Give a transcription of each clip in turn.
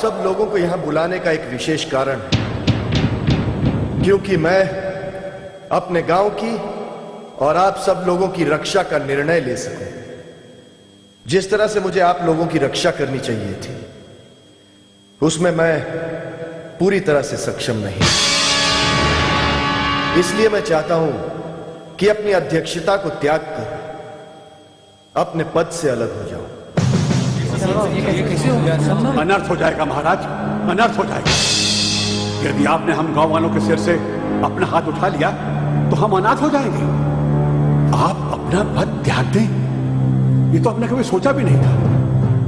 सब लोगों को यहां बुलाने का एक विशेष कारण है, क्योंकि मैं अपने गांव की और आप सब लोगों की रक्षा का निर्णय ले सकूं। जिस तरह से मुझे आप लोगों की रक्षा करनी चाहिए थी, उसमें मैं पूरी तरह से सक्षम नहीं। इसलिए मैं चाहता हूं कि अपनी अध्यक्षता को त्याग कर अपने पद से अलग हो जाऊं। अनर्थ हो जाएगा महाराज, अनर्थ हो जाएगा। यदि आपने हम गांव वालों के सिर से अपना हाथ उठा लिया तो हम अनाथ हो जाएंगे। आप अपना पद त्याग दें, ये तो हमने कभी सोचा भी नहीं था।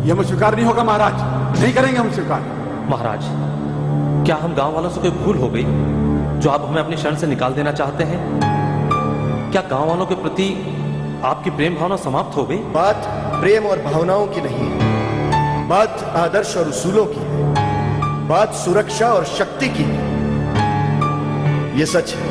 यह हमें स्वीकार नहीं होगा महाराज, नहीं करेंगे हम स्वीकार। महाराज, क्या हम गांव वालों से कोई भूल हो गई जो आप हमें अपनी शरण से निकाल देना चाहते हैं? क्या गांव वालों के प्रति आपकी प्रेम भावना समाप्त हो गई? बात प्रेम और भावनाओं की नहीं है, बात आदर्श और उसूलों की है, बात सुरक्षा और शक्ति की है। यह सच है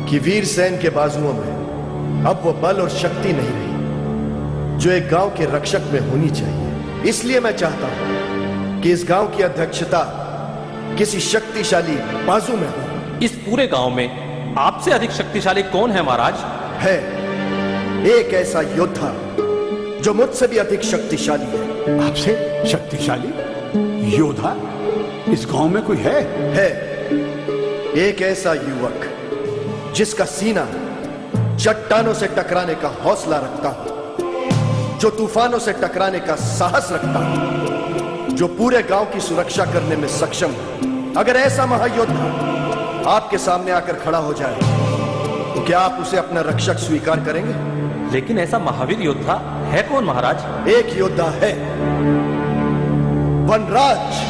कि वीरसेन के बाजुओं में अब वो बल और शक्ति नहीं रही जो एक गांव के रक्षक में होनी चाहिए। इसलिए मैं चाहता हूं कि इस गांव की अध्यक्षता किसी शक्तिशाली बाजू में हो। इस पूरे गांव में आपसे अधिक शक्तिशाली कौन है महाराज? है एक ऐसा योद्धा जो मुझसे भी अधिक शक्तिशाली है। आपसे शक्तिशाली योद्धा इस गांव में कोई है? एक ऐसा युवक जिसका सीना चट्टानों से टकराने का हौसला रखता हो, जो तूफानों से टकराने का साहस रखता हो, जो पूरे गांव की सुरक्षा करने में सक्षम है। अगर ऐसा महायोद्धा आपके सामने आकर खड़ा हो जाए तो क्या आप उसे अपना रक्षक स्वीकार करेंगे? लेकिन ऐसा महावीर योद्धा है कौन महाराज? एक योद्धा है, वनराज।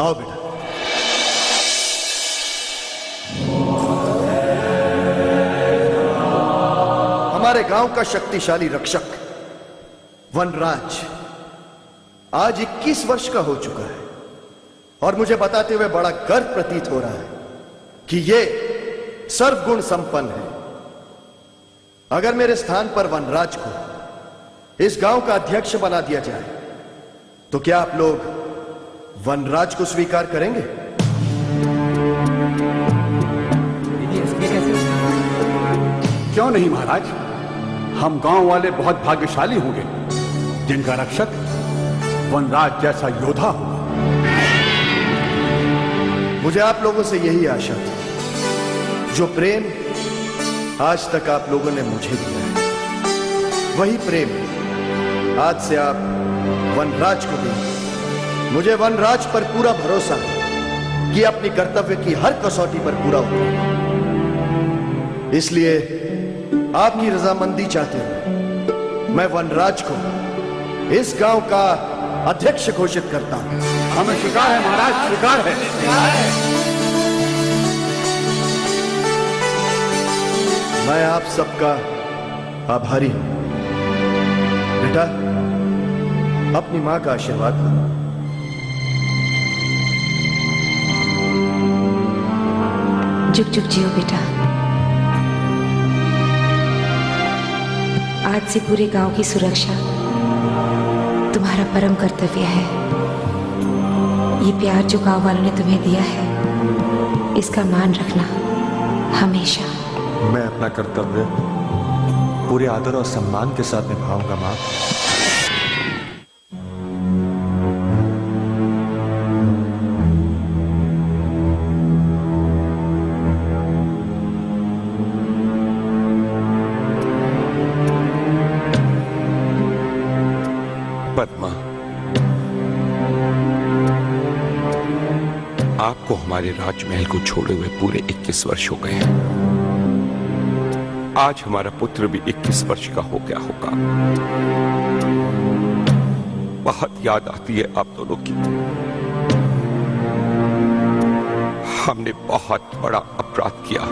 आओ बेटा। हमारे गांव का शक्तिशाली रक्षक वनराज आज 21 वर्ष का हो चुका है और मुझे बताते हुए बड़ा गर्व प्रतीत हो रहा है कि ये सर्वगुण संपन्न है। अगर मेरे स्थान पर वनराज को इस गांव का अध्यक्ष बना दिया जाए तो क्या आप लोग वनराज को स्वीकार करेंगे? क्यों नहीं महाराज, हम गांव वाले बहुत भाग्यशाली होंगे जिनका रक्षक वनराज जैसा योद्धा होगा। मुझे आप लोगों से यही आशा थी। जो प्रेम आज तक आप लोगों ने मुझे दिया है, वही प्रेम आज से आप वनराज को देंगे। मुझे वनराज पर पूरा भरोसा है कि अपनी कर्तव्य की हर कसौटी पर पूरा उतरेगा। इसलिए आपकी रजामंदी चाहते हुए मैं वनराज को इस गांव का अध्यक्ष घोषित करता हूं। हमें स्वीकार है महाराज, स्वीकार है। मैं आप सबका आभारी हूं। बेटा, अपनी मां का आशीर्वाद लो। जुग जुग जियो बेटा। आज से पूरे गांव की सुरक्षा तुम्हारा परम कर्तव्य है। ये प्यार जो गांव वालों ने तुम्हें दिया है, इसका मान रखना हमेशा। मैं अपना कर्तव्य पूरे आदर और सम्मान के साथ निभाऊंगा मां। पद्मा, आपको हमारे राजमहल को छोड़े हुए पूरे 21 वर्ष हो गए हैं। आज हमारा पुत्र भी 21 वर्ष का हो गया होगा। बहुत याद आती है आप दोनों की। हमने बहुत बड़ा अपराध किया।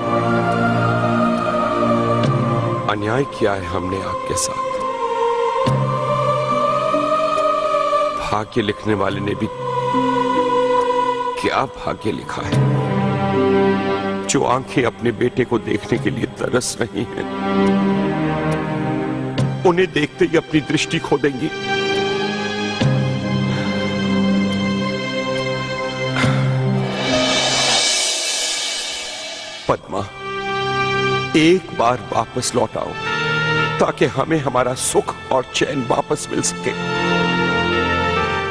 अन्याय किया है हमने आपके साथ। भाग्य लिखने वाले ने भी क्या भाग्य लिखा है, जो आंखें अपने बेटे को देखने के लिए तरस रही हैं, उन्हें देखते ही अपनी दृष्टि खो देंगी। पद्मा, एक बार वापस लौट आओ ताकि हमें हमारा सुख और चैन वापस मिल सके।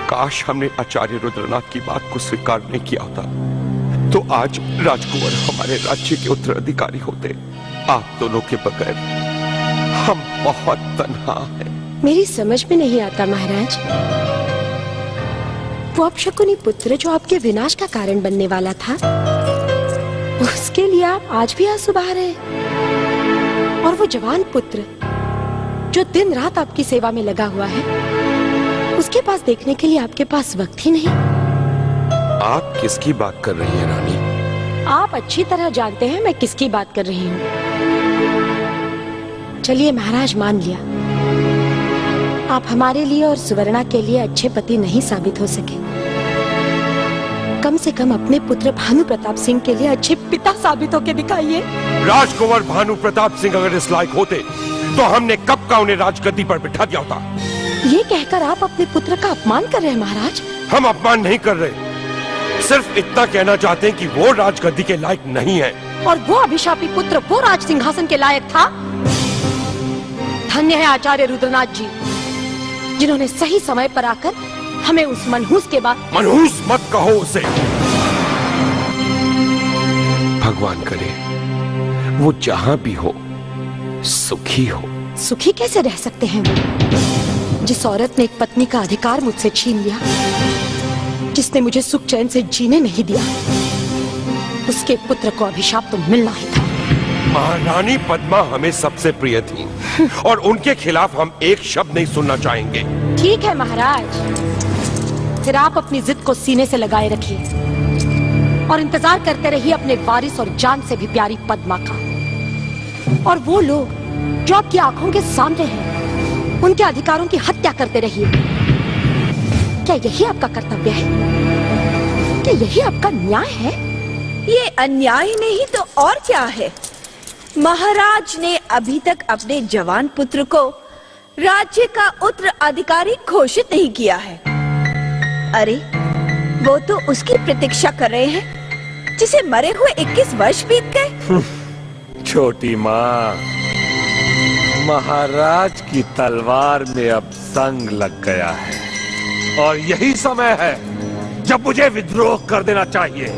काश हमने आचार्य रुद्रनाथ की बात को स्वीकार नहीं किया होता, तो आज राजकुंवर हमारे राज्य के उत्तराधिकारी होते। आप दोनों के बगैर हम बहुत तन्हा हैं। मेरी समझ में नहीं आता महाराज, वो अपशकुनी पुत्र जो आपके विनाश का कारण बनने वाला था, उसके लिए आप आज भी आंसू बहा रहे हैं। और वो जवान पुत्र जो दिन रात आपकी सेवा में लगा हुआ है, उसके पास देखने के लिए आपके पास वक्त ही नहीं। आप किसकी बात कर रही हैं रानी? आप अच्छी तरह जानते हैं मैं किसकी बात कर रही हूँ। चलिए महाराज, मान लिया आप हमारे लिए और सुवर्णा के लिए अच्छे पति नहीं साबित हो सके, कम से कम अपने पुत्र भानु प्रताप सिंह के लिए अच्छे पिता साबित होके दिखाइए। राजकुंवर भानु प्रताप सिंह अगर इस लायक होते तो हमने कब का उन्हें राजगद्दी पर बिठा दिया होता। ये कहकर आप अपने पुत्र का अपमान कर रहे हैं महाराज। हम अपमान नहीं कर रहे, सिर्फ इतना कहना चाहते हैं कि वो राजगद्दी के लायक नहीं है। और वो अभिशापी पुत्र वो राज सिंहासन के लायक था। धन्य है आचार्य रुद्रनाथ जी, जिन्होंने सही समय पर आकर हमें उस मनहूस के बाद। मनहूस मत कहो उसे। भगवान करे वो जहां भी हो सुखी हो। सुखी कैसे रह सकते हैं वो, जिस औरत ने एक पत्नी का अधिकार मुझसे छीन लिया, जिसने मुझे सुख चैन से जीने नहीं दिया, उसके पुत्र को अभिशाप तो मिलना ही था। महारानी पद्मा हमें सबसे प्रिय थी और उनके खिलाफ हम एक शब्द नहीं सुनना चाहेंगे। ठीक है महाराज, फिर आप अपनी जिद को सीने से लगाए रखिए और इंतजार करते रहिए अपने वारिस और जान से भी प्यारी पद्मा का। और वो लोग जो आपकी आंखों के सामने हैं, उनके अधिकारों की हत्या करते रहिए। क्या यही आपका कर्तव्य है? क्या यही आपका न्याय है? ये अन्याय नहीं तो और क्या है? महाराज ने अभी तक अपने जवान पुत्र को राज्य का उत्तराधिकारी घोषित नहीं किया है। अरे वो तो उसकी प्रतीक्षा कर रहे हैं जिसे मरे हुए 21 वर्ष बीत गए। छोटी माँ, महाराज की तलवार में अब संग लग गया है और यही समय है जब मुझे विद्रोह कर देना चाहिए।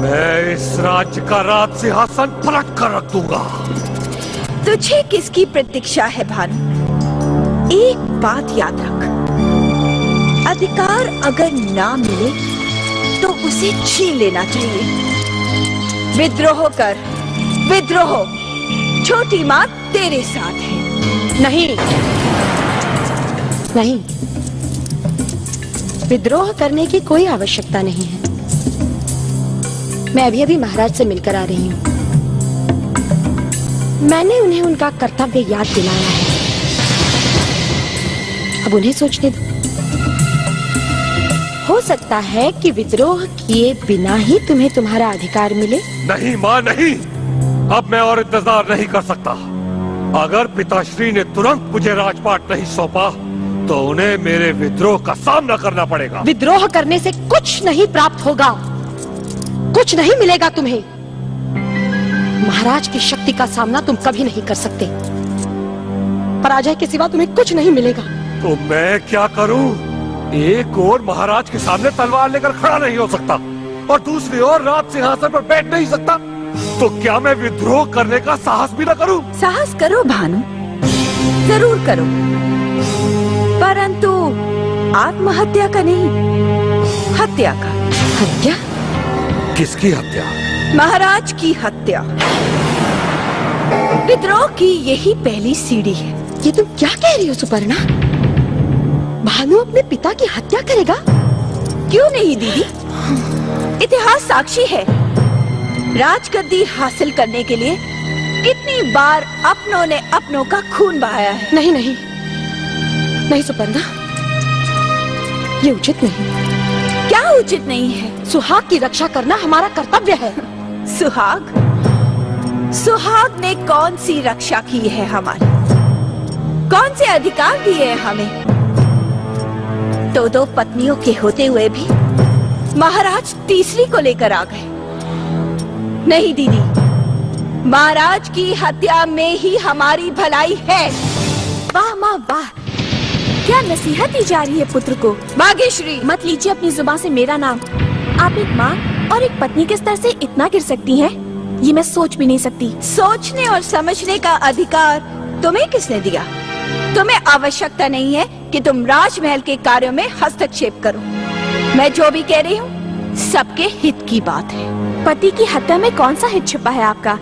मैं इस राज्य का राज सिंहासन पलट कर रख दूंगा। तुझे किसकी प्रतीक्षा है भानु? एक बात याद रख, अधिकार अगर ना मिले तो उसे छीन लेना चाहिए। विद्रोह कर, विद्रोह। छोटी माँ तेरे साथ है। नहीं नहीं, विद्रोह करने की कोई आवश्यकता नहीं है। मैं अभी अभी महाराज से मिलकर आ रही हूँ। मैंने उन्हें उनका कर्तव्य याद दिलाया है, अब उन्हें सोचने दो। हो सकता है कि विद्रोह किए बिना ही तुम्हें तुम्हारा अधिकार मिले। नहीं माँ, नहीं। अब मैं और इंतजार नहीं कर सकता। अगर पिताश्री ने तुरंत मुझे राजपाट नहीं सौंपा तो उन्हें मेरे विद्रोह का सामना करना पड़ेगा। विद्रोह करने से कुछ नहीं प्राप्त होगा, कुछ नहीं मिलेगा तुम्हें। महाराज की शक्ति का सामना तुम कभी नहीं कर सकते। पराजय के सिवा तुम्हें कुछ नहीं मिलेगा। तो मैं क्या करूं? एक ओर महाराज के सामने तलवार लेकर खड़ा नहीं हो सकता और दूसरी ओर राज सिंहासन पर बैठ नहीं सकता। तो क्या मैं विद्रोह करने का साहस भी न करूं? साहस करो भानु, जरूर करो, परंतु आत्महत्या का नहीं, हत्या का। हत्या? किसकी हत्या? महाराज की हत्या। विद्रोह की यही पहली सीढ़ी है। ये तुम क्या कह रही हो सुपर्णा? भानु अपने पिता की हत्या करेगा? क्यों नहीं दीदी, इतिहास साक्षी है। राजगद्दी हासिल करने के लिए इतनी बार अपनों ने अपनों का खून बहाया है। नहीं नहीं नहीं सुपर्णा, ये उचित नहीं। क्या उचित नहीं है? सुहाग की रक्षा करना हमारा कर्तव्य है। सुहाग? सुहाग ने कौन सी रक्षा की है हमारी? कौन से अधिकार दिए हैं हमें? दो पत्नियों के होते हुए भी महाराज तीसरी को लेकर आ गए। नहीं दीदी, महाराज की हत्या में ही हमारी भलाई है। वाह माँ वाह, क्या नसीहत दी जा रही है पुत्र को। भाग्यश्री, मत लीजिए अपनी जुबान से मेरा नाम। आप एक माँ और एक पत्नी के स्तर से इतना गिर सकती हैं, ये मैं सोच भी नहीं सकती। सोचने और समझने का अधिकार तुम्हें किसने दिया? तुम्हें आवश्यकता नहीं है कि तुम राजमहल के कार्यों में हस्तक्षेप करो। मैं जो भी कह रही हूँ सबके हित की बात है। पति की हत्या में कौन सा हित छिपा है आपका?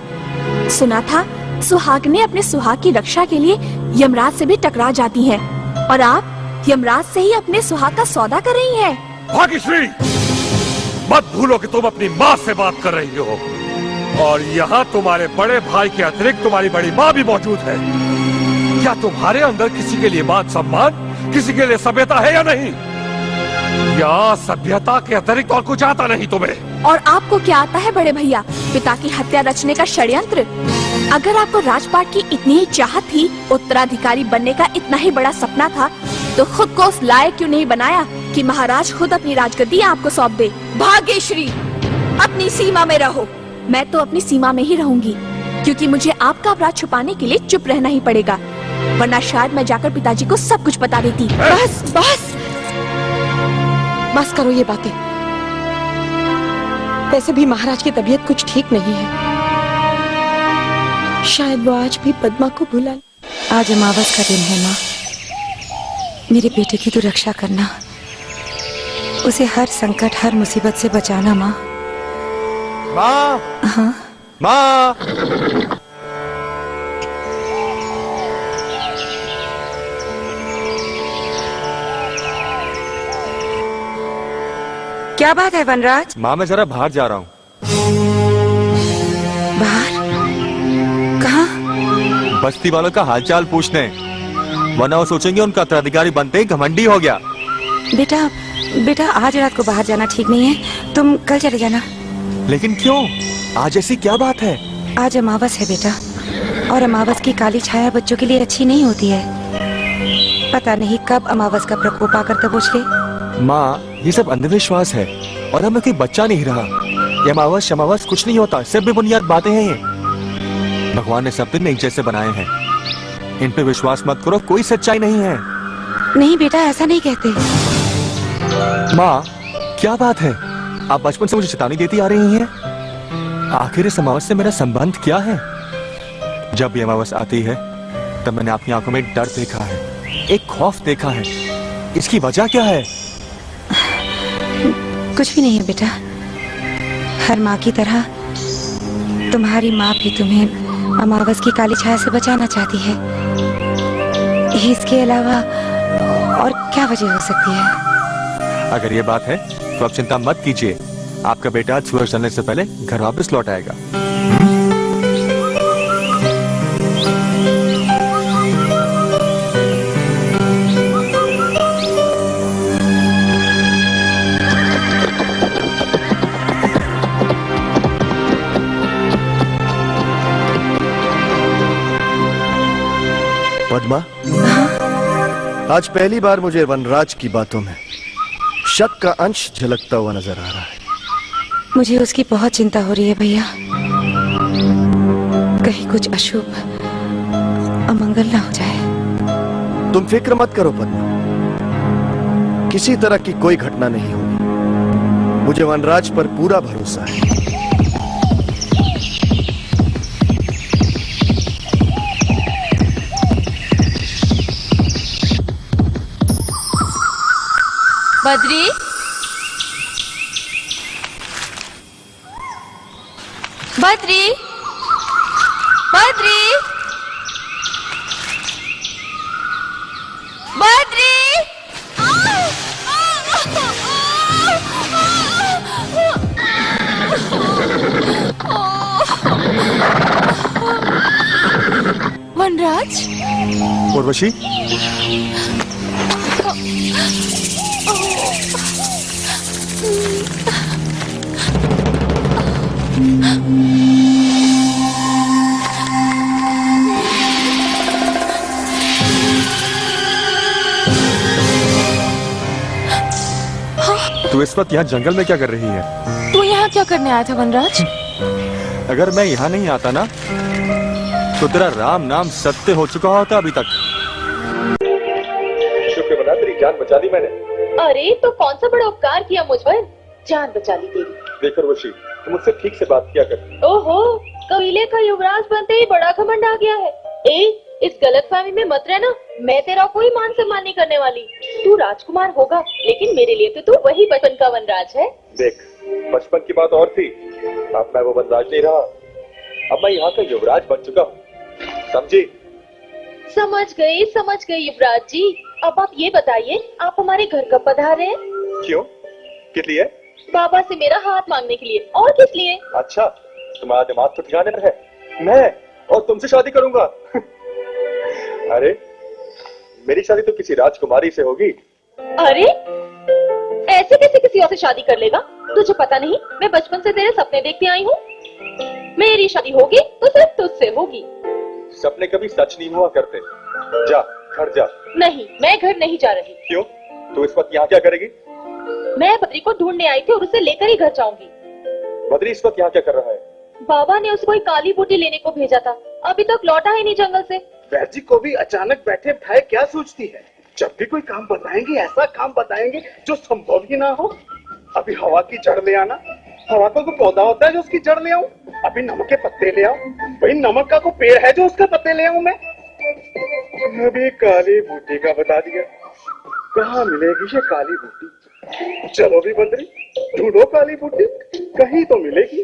सुना था सुहाग ने अपने सुहाग की रक्षा के लिए यमराज से भी टकरा जाती हैं, और आप यमराज से ही अपने सुहाग का सौदा कर रही हैं। भाग्यश्री, मत भूलो कि तुम अपनी माँ से बात कर रही हो, और यहाँ तुम्हारे बड़े भाई के अतिरिक्त तुम्हारी बड़ी माँ भी मौजूद है। क्या तुम्हारे अंदर किसी के लिए मान सम्मान, किसी के लिए सभ्यता है या नहीं? या सभ्यता के अतिरिक्त और कुछ आता नहीं तुम्हें? और आपको क्या आता है बड़े भैया, पिता की हत्या रचने का षड्यंत्र? अगर आपको राजपाट की इतनी ही चाहत थी, उत्तराधिकारी बनने का इतना ही बड़ा सपना था, तो खुद को उस लायक क्यों नहीं बनाया कि महाराज खुद अपनी राजगद्दी आपको सौंप दे? भाग्यश्री, अपनी सीमा में रहो। मैं तो अपनी सीमा में ही रहूंगी, क्योंकि मुझे आपका अपराध छुपाने के लिए चुप रहना ही पड़ेगा, वरना शायद मैं जाकर पिताजी को सब कुछ बता देती। बस बस बस करो ये बातें। वैसे भी महाराज की तबीयत कुछ ठीक नहीं है, शायद वो आज भी पद्मा को भुला। आज अमावस का दिन है माँ, मेरे बेटे की तो रक्षा करना, उसे हर संकट हर मुसीबत से बचाना माँ। माँ, हाँ माँ, क्या बात है वनराज? माँ मैं जरा बाहर जा रहा हूँ। बाहर? कहाँ? बस्ती वालों का हालचाल पूछने, वरना वो सोचेंगे उनका उत्तराधिकारी बनते ही घमंडी हो गया। बेटा बेटा आज रात को बाहर जाना ठीक नहीं है, तुम कल चले जाना। लेकिन क्यों? आज ऐसी क्या बात है? आज अमावस है बेटा, और अमावस की काली छाया बच्चों के लिए अच्छी नहीं होती है। पता नहीं कब अमावस का प्रकोप आकर दबोच ले। माँ ये सब अंधविश्वास है, और अब मैं कोई बच्चा नहीं रहा। ये अमावस शमावस कुछ नहीं होता, सब बेबुनियाद बातें हैं ये। भगवान ने सब दिन एक जैसे बनाए हैं, इन पे विश्वास मत करो, कोई सच्चाई नहीं है। नहीं बेटा ऐसा नहीं कहते। माँ क्या बात है, आप बचपन से मुझे चेतावनी देती आ रही हैं। आखिर इस अमावस से मेरा संबंध क्या है? जब ये अमावस आती है तब मैंने अपनी आंखों में डर देखा है, एक खौफ देखा है। इसकी वजह क्या है? कुछ भी नहीं है बेटा, हर माँ की तरह तुम्हारी माँ भी तुम्हें अमावस की काली छाया से बचाना चाहती है। इसके अलावा और क्या वजह हो सकती है? अगर ये बात है तो आप चिंता मत कीजिए, आपका बेटा आज सूरज ढलने से पहले घर वापस लौट आएगा। पद्मा, आज पहली बार मुझे वनराज की बातों में शक का अंश झलकता हुआ नजर आ रहा है। मुझे उसकी बहुत चिंता हो रही है भैया, कहीं कुछ अशुभ अमंगल ना हो जाए। तुम फिक्र मत करो पद्मा, किसी तरह की कोई घटना नहीं होगी। मुझे वनराज पर पूरा भरोसा है। बद्री, बद्री, बद्री, बद्री। उर्वशी, तू इस वक्त यहाँ जंगल में क्या कर रही है? तू यहाँ क्या करने आया था वनराज? अगर मैं यहाँ नहीं आता ना तो तेरा राम नाम सत्य हो चुका होता अभी तक। शुक्र मना, तेरी जान बचा ली मैंने। अरे तो कौन सा बड़ा उपकार किया मुझ पर, जान बचा ली तेरी। देखो उर्वशी, तुम मुझसे ठीक से बात किया कर। ओहो, कबीले का युवराज बनते ही बड़ा घमंड आ गया है। इस गलतफहमी में मत रहना, मैं तेरा कोई मान सम्मान नहीं करने वाली। तू राजकुमार होगा, लेकिन मेरे लिए तो तू वही बचपन का वनराज है। देख, बचपन की बात और थी, अब मैं वो वनराज नहीं रहा, अब मैं यहाँ का युवराज बन चुका हूँ, समझी? समझ गई युवराज जी। अब आप ये बताइए, आप हमारे घर कब पधारे हैं? क्यों, किस लिए? बाबा से मेरा हाथ मांगने के लिए। और किस लिए? अच्छा, तुम्हारा दिमाग तो ठिकाने पर है। मैं और तुमसे शादी करूंगा? अरे मेरी शादी तो किसी राजकुमारी से होगी। अरे ऐसे कैसे किसी और से शादी कर लेगा? तुझे पता नहीं, मैं बचपन से तेरे सपने देखती आई हूँ। मेरी शादी होगी तो सिर्फ तुझसे होगी। सपने कभी सच नहीं हुआ करते। जा, घर जा। नहीं, मैं घर नहीं जा रही। क्यों? तू इस वक्त यहाँ क्या करेगी? मैं बद्री को ढूंढने आई थी और उसे लेकर ही घर जाऊंगी। बद्री इस वक्त यहाँ क्या कर रहा है? बाबा ने उसे कोई काली बूटी लेने को भेजा था, अभी तक लौटा ही नहीं जंगल से। वैद्य जी को भी अचानक बैठे बिठाए क्या सोचती है? जब भी कोई काम बताएंगे ऐसा काम बताएंगे जो संभव ही ना हो। अभी हवा की जड़ ले आना, हवा का कोई पौधा होता है जो उसकी जड़ ले आऊं? अभी नमक के पत्ते ले आऊं? वही नमक का कोई पेड़ है जो उसके पत्ते ले आऊं मैं? अभी काली बूटी का बता दिया, कहाँ मिलेगी ये काली बूटी? चलो भी बंदरी, ढूंढो काली बूटी, कहीं तो मिलेगी।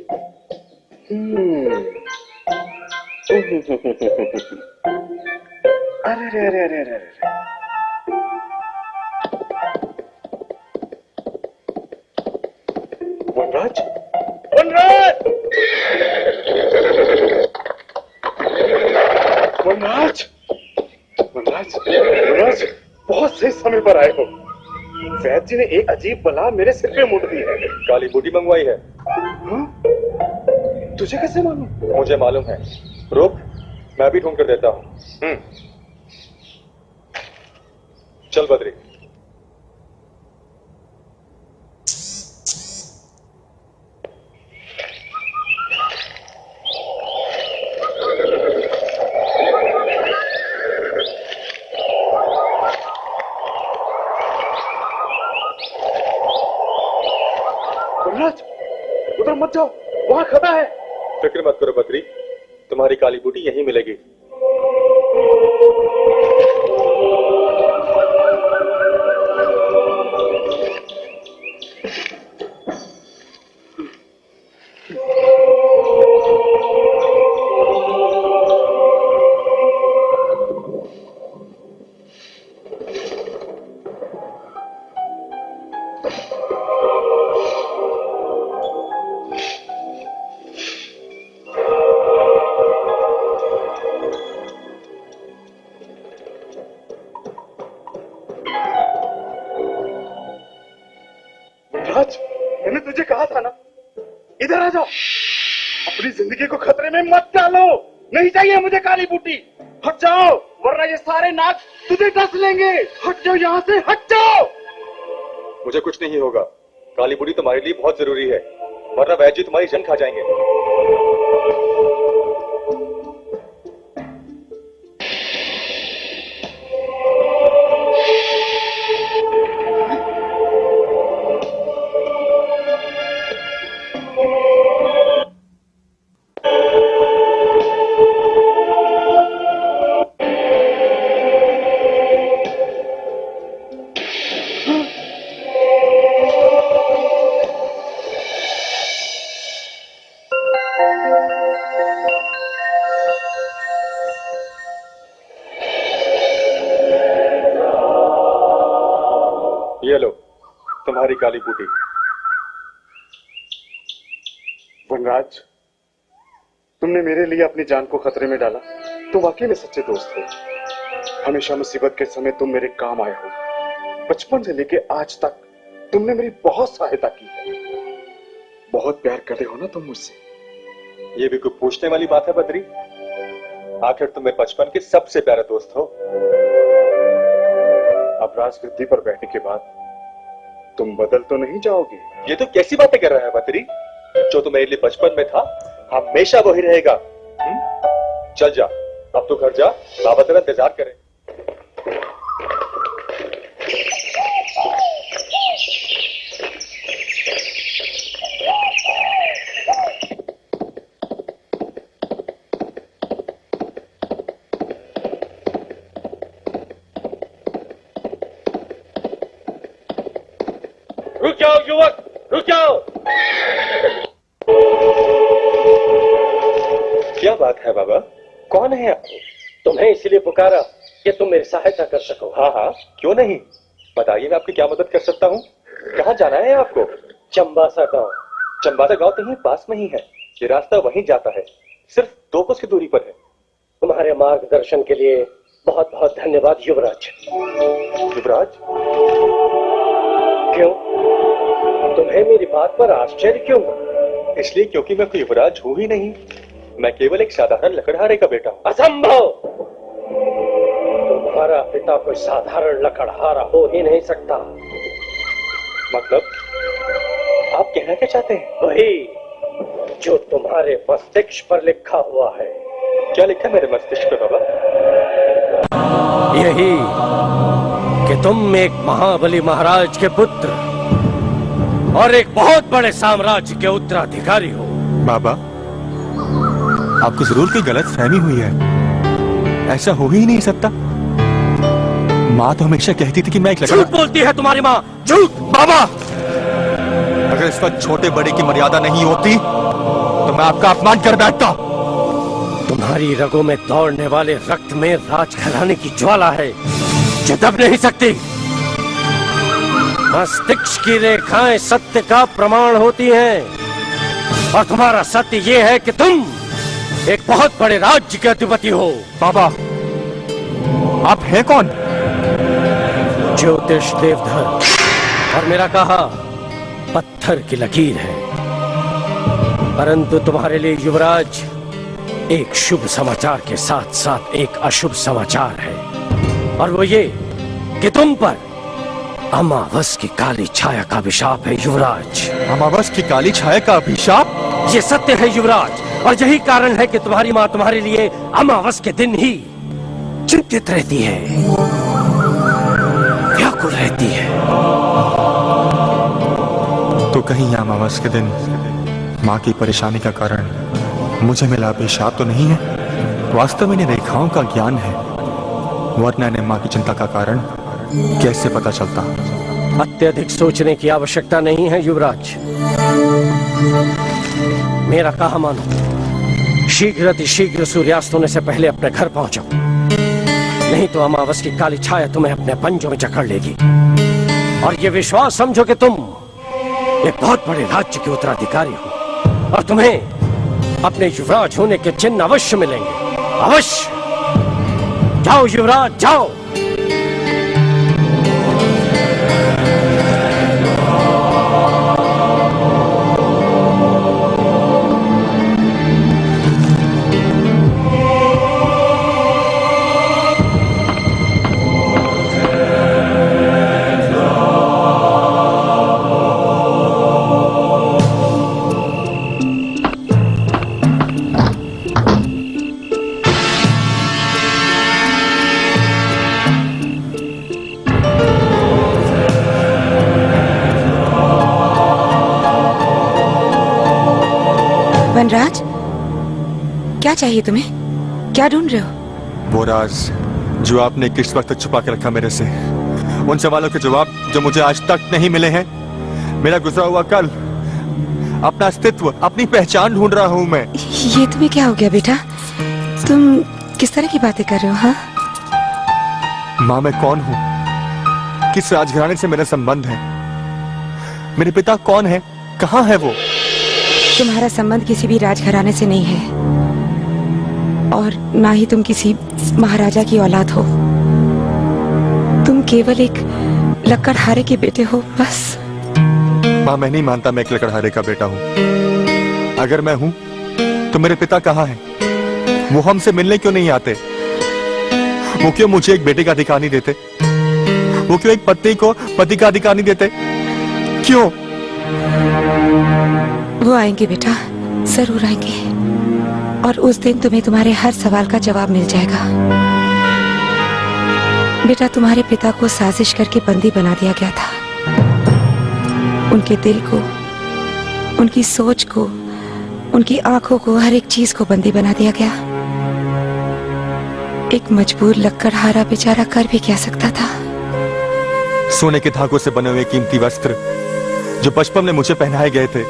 अरे अरे अरे अरे वनराज, वनराज, वनराज, वनराज, वनराज, बहुत सही समय पर आए हो। वैद्य जी ने एक अजीब बला मेरे सिर पे मुड़ दी है। काली बूटी मंगवाई है। तुझे कैसे मालूम? मुझे मालूम है। रुक, मैं भी ढूंढ कर देता हूँ। चल बद्री। वनराज, उधर मत जाओ, वहां खड़ा है। फिक्र मत करो बद्री, तुम्हारी काली बूटी यहीं मिलेगी। मैंने तुझे कहा था ना, इधर आ जाओ। अपनी जिंदगी को खतरे में मत डालो। नहीं चाहिए मुझे काली बूटी। हट जाओ, वरना ये सारे नाग तुझे डस लेंगे। हट जाओ यहाँ से, हट जाओ। मुझे कुछ नहीं होगा। काली बूटी तुम्हारे लिए बहुत जरूरी है, वरना वैद्य जी तुम्हारी जान खा जाएंगे। ये लो तुम्हारी काली बूटी। वनराज, तुमने मेरे लिए अपनी जान को खतरे में डाला। तुम वाकई में सच्चे दोस्त हो। हमेशा मुसीबत के समय तुम मेरे काम आए हो। बचपन से लेके आज तक तुमने मेरी बहुत सहायता की है। बहुत प्यार करते हो ना तुम मुझसे। ये भी कोई पूछने वाली बात है बद्री? आखिर तुम मेरे बचपन के सबसे प्यारे दोस्त हो। अब राजगद्दी पर बैठने के बाद तुम बदल तो नहीं जाओगे? ये तो कैसी बातें कर रहा है बद्री? जो तुम मेरे लिए बचपन में था हमेशा वही रहेगा। चल जा, अब तो घर जा, बाबा तेरा इंतजार करे। रुक जाओ युवक, रुक जाओ। क्या बात है बाबा, कौन है आप? तुम्हें इसलिए पुकारा कि तुम मेरी सहायता कर सको। हाँ हाँ, क्यों नहीं, बताइए मैं आपकी क्या मदद कर सकता हूँ। कहाँ जाना है आपको? चंबासा गांव। चंबासा गांव तो यहीं पास में ही है, ये रास्ता वहीं जाता है, सिर्फ 2 कोस की दूरी पर है। तुम्हारे मार्गदर्शन के लिए बहुत बहुत धन्यवाद युवराज। युवराज? क्यों, तुम्हें मेरी बात पर आश्चर्य क्यों? इसलिए क्योंकि मैं कोई युवराज हूं ही नहीं, मैं केवल एक साधारण लकड़हारे का बेटा हूं। असंभव! तुम्हारा पिता कोई साधारण लकड़हारा हो ही नहीं सकता। मतलब आप कहना क्या चाहते हैं? वही जो तुम्हारे मस्तिष्क पर लिखा हुआ है। क्या लिखा है मेरे मस्तिष्क पर बाबा? यही कि तुम एक महाबली महाराज के पुत्र और एक बहुत बड़े साम्राज्य के उत्तराधिकारी हो। बाबा, आपको जरूर कोई गलत फहमी हुई है, ऐसा हो ही नहीं सकता। माँ तो हमेशा कहती थी कि मैं एक लकड़ा। झूठ बोलती है तुम्हारी माँ, झूठ। बाबा, अगर इस वक्त छोटे बड़े की मर्यादा नहीं होती तो मैं आपका अपमान कर बैठता। तुम्हारी रगों में दौड़ने वाले रक्त में राजघराने की ज्वाला है जो दब नहीं सकती। मस्तिष्क की रेखाएं सत्य का प्रमाण होती हैं और तुम्हारा सत्य ये है कि तुम एक बहुत बड़े राज्य के अधिपति हो। बाबा, आप हैं कौन? ज्योतिष देवधर, और मेरा कहा पत्थर की लकीर है। परंतु तुम्हारे लिए युवराज, एक शुभ समाचार के साथ साथ एक अशुभ समाचार है, और वो ये कि तुम पर अमावस की काली छाया का अभिशाप है युवराज। अमावस की काली छाया का अभिशाप? ये सत्य है युवराज, और यही कारण है कि तुम्हारी माँ तुम्हारे लिए अमावस के दिन ही चिंतित रहती है, व्याकुल रहती है। तो कहीं अमावस के दिन माँ की परेशानी का कारण मुझे मिला अभिशाप तो नहीं है? वास्तव में इन रेखाओं का ज्ञान है, वरना इन्हें माँ की चिंता का कारण कैसे पता चलता? अत्यधिक सोचने की आवश्यकता नहीं है युवराज। मेरा कहा मानो, शीघ्र अतिशीघ्र सूर्यास्त होने से पहले अपने घर पहुंचो, नहीं तो अमावस की काली छाया तुम्हें अपने पंजों में जकड़ लेगी। और ये विश्वास समझो कि तुम एक बहुत बड़े राज्य के उत्तराधिकारी हो, और तुम्हें अपने युवराज होने के चिन्ह अवश्य मिलेंगे, अवश्य। जाओ युवराज, जाओ। वनराज, क्या चाहिए तुम्हें? क्या ढूंढ रहे हो? वो राज जो आपने किस वक्त तक छुपा के रखा मेरे से, उन सवालों के जवाब जो मुझे आज तक नहीं मिले हैं। मेरा गुजरा हुआ कल, अपना अस्तित्व, अपनी पहचान ढूंढ रहा हूं मैं। ये तुम्हें क्या हो गया बेटा? तुम किस तरह की बातें कर रहे हो? हाँ माँ, मैं कौन हूँ? किस राजघराने से मेरा संबंध है? मेरे पिता कौन है? कहाँ है वो? तुम्हारा संबंध किसी भी राजघराने से नहीं है, और ना ही तुम किसी महाराजा की औलाद हो। केवल एक लकड़हारे के बेटे हो, बस। माँ, मैं नहीं मानता मैं एक लकड़हारे का बेटा हूँ। अगर मैं हूँ तो मेरे पिता कहाँ हैं? वो हमसे मिलने क्यों नहीं आते? वो क्यों मुझे एक बेटे का अधिकार नहीं देते? वो क्यों एक पत्नी को पति का अधिकार नहीं देते? क्यों? वो आएंगे बेटा, जरूर आएंगे, और उस दिन तुम्हें तुम्हारे हर सवाल का जवाब मिल जाएगा। बेटा, तुम्हारे पिता को साजिश करके बंदी बना दिया गया था। उनके दिल को, उनकी सोच को, उनकी आंखों को, हर एक चीज को बंदी बना दिया गया। एक मजबूर लकड़हारा बेचारा कर भी क्या सकता था? सोने के धागों से बने हुए कीमती वस्त्र जो बचपन में मुझे पहनाए गए थे,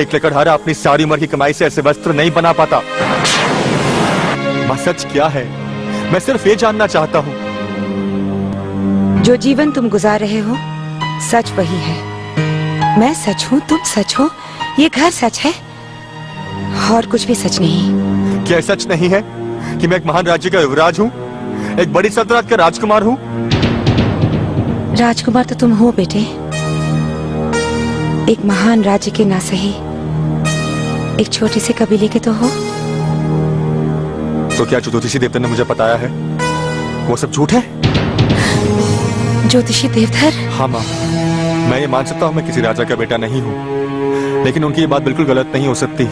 एक लकड़हारा अपनी सारी उम्र की कमाई से ऐसे वस्त्र नहीं बना पाता। मां, सच क्या है? मैं सिर्फ ये जानना चाहता हूँ। जो जीवन तुम गुजार रहे हो, सच वही है। मैं सच हूँ, तुम सच हो, ये घर सच है, और कुछ भी सच नहीं। क्या सच नहीं है कि मैं एक महान राज्य का युवराज हूँ, एक बड़ी सल्तनत का राजकुमार हूँ? राजकुमार तो तुम हो बेटे, एक महान राज्य के ना सही, एक छोटे से कबीले के तो हो। तो क्या जो ज्योतिषी देवता ने मुझे बताया है वो सब झूठ है? ज्योतिषी देवधर? हाँ माँ, मैं ये मान सकता हूँ मैं किसी राजा का बेटा नहीं हूँ, लेकिन उनकी ये बात बिल्कुल गलत नहीं हो सकती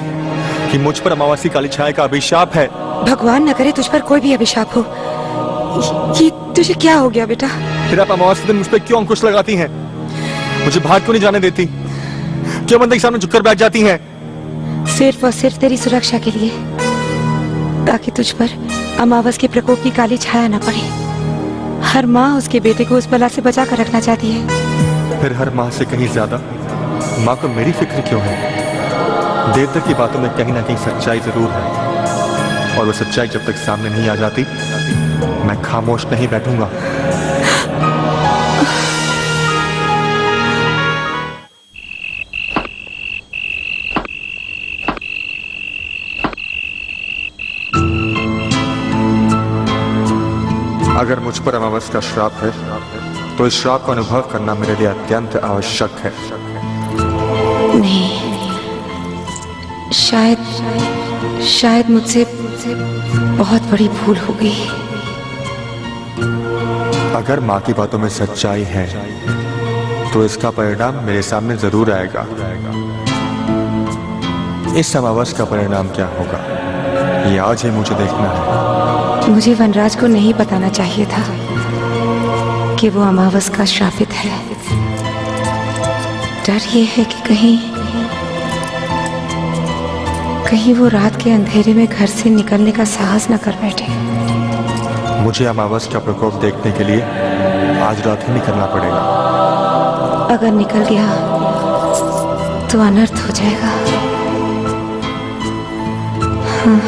कि मुझ पर अमावस्या काली छाया का अभिशाप है। भगवान न करे तुझ पर कोई भी अभिशाप हो। ये तुझे क्या हो गया बेटा? फिर आप अमावस्या दिन मुझ पर क्यों अंकुश लगाती हैं? मुझे बाहर क्यों नहीं जाने देती? क्यों मंदिर के सामने झुककर बैठ जाती हैं? सिर्फ और सिर्फ तेरी सुरक्षा के लिए, ताकि तुझ पर अमावस के प्रकोप की काली छाया न पड़े। हर माँ उसके बेटे को उस बला से बचा कर रखना चाहती है। फिर हर माँ से कहीं ज्यादा माँ को मेरी फिक्र क्यों है? देवता की बातों में कहीं ना कहीं सच्चाई जरूर है, और वो सच्चाई जब तक सामने नहीं आ जाती मैं खामोश नहीं बैठूंगा। अगर मुझ पर अमावस का श्राप है तो इस श्राप का अनुभव करना मेरे लिए अत्यंत आवश्यक है। नहीं, शायद मुझसे बहुत बड़ी भूल हो गई। अगर माँ की बातों में सच्चाई है तो इसका परिणाम मेरे सामने जरूर आएगा। इस अमावस का परिणाम क्या होगा ये आज ही मुझे देखना है। मुझे वनराज को नहीं बताना चाहिए था कि वो अमावस का श्रापित है। डर ये है कि कहीं वो रात के अंधेरे में घर से निकलने का साहस न कर बैठे। मुझे अमावस का प्रकोप देखने के लिए आज रात ही निकलना पड़ेगा। अगर निकल गया तो अनर्थ हो जाएगा। हाँ।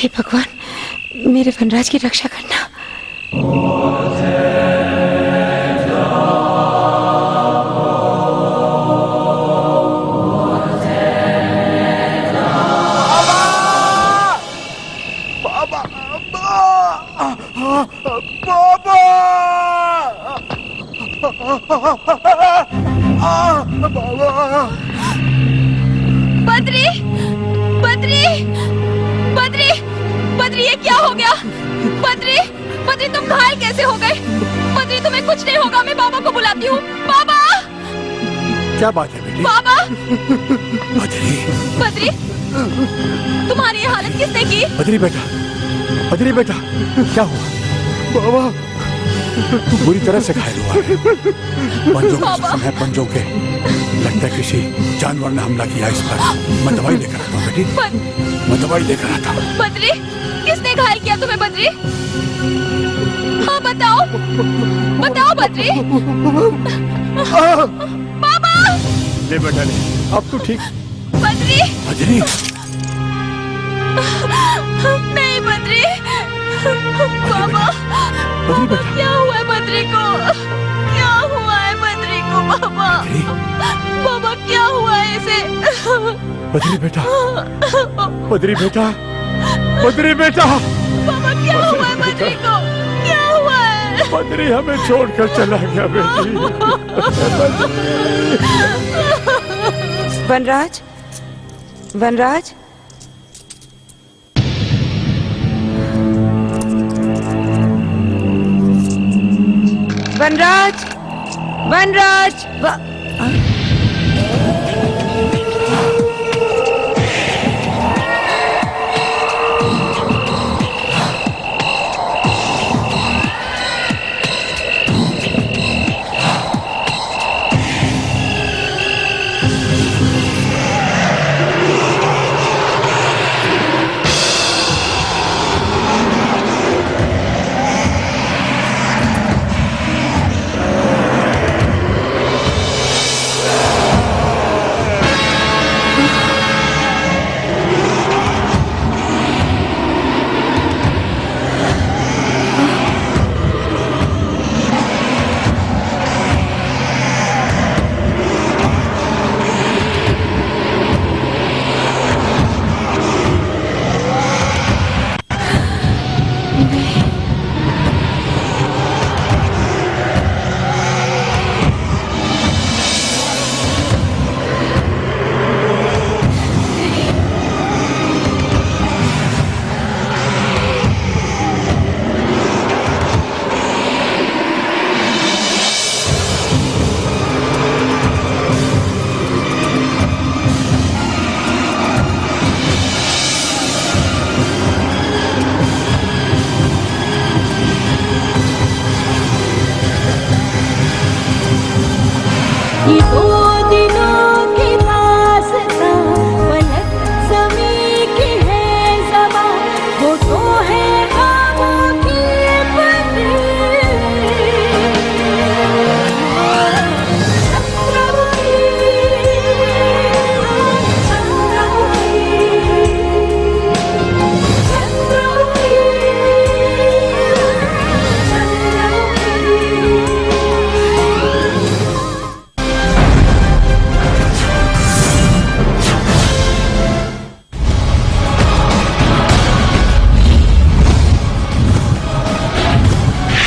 हे भगवान, मेरे वनराज की रक्षा करना। बद्री, बद्री, बद्री, बद्री, ये क्या हो गया? बद्री, बद्री, तुम घायल कैसे हो गए? बद्री, तुम्हें कुछ नहीं होगा, मैं बाबा को बुलाती हूँ। बाबा! क्या बात है बेटी? बाबा! बद्री, बद्री, तुम्हारी ये हालत किसने की? बद्री बेटा, बद्री बेटा, क्या हुआ? बाबा, तू बुरी तरह से घायल हुआ है। पंजों के जख्म है, पंजों के। लगता है किसी जानवर ने हमला किया इस पर। मैं दवाई लेकर आता हूँ बेटी, मैं दवाई लेकर आता हूँ। बद्री, किसने घायल किया तुम्हें बद्री? हाँ बताओ, बताओ बद्री। बाबा! ले बेटा ले, अब तू ठीक। बद्री! बद्री! नहीं बद्री, बाबा, बद्री बेटा, क्या हुआ है बद्री को? क्या हुआ है बद्री को बाबा? बाबा क्या हुआ है इसे? बद्री बेटा, बद्री बेटा, बद्री बेटा, बाबा क्या हुआ है बद्री को? क्या हुआ है? बद्री हमें छोड़कर चला गया बेटी। वनराज, वनराज, वनराज, वनराज,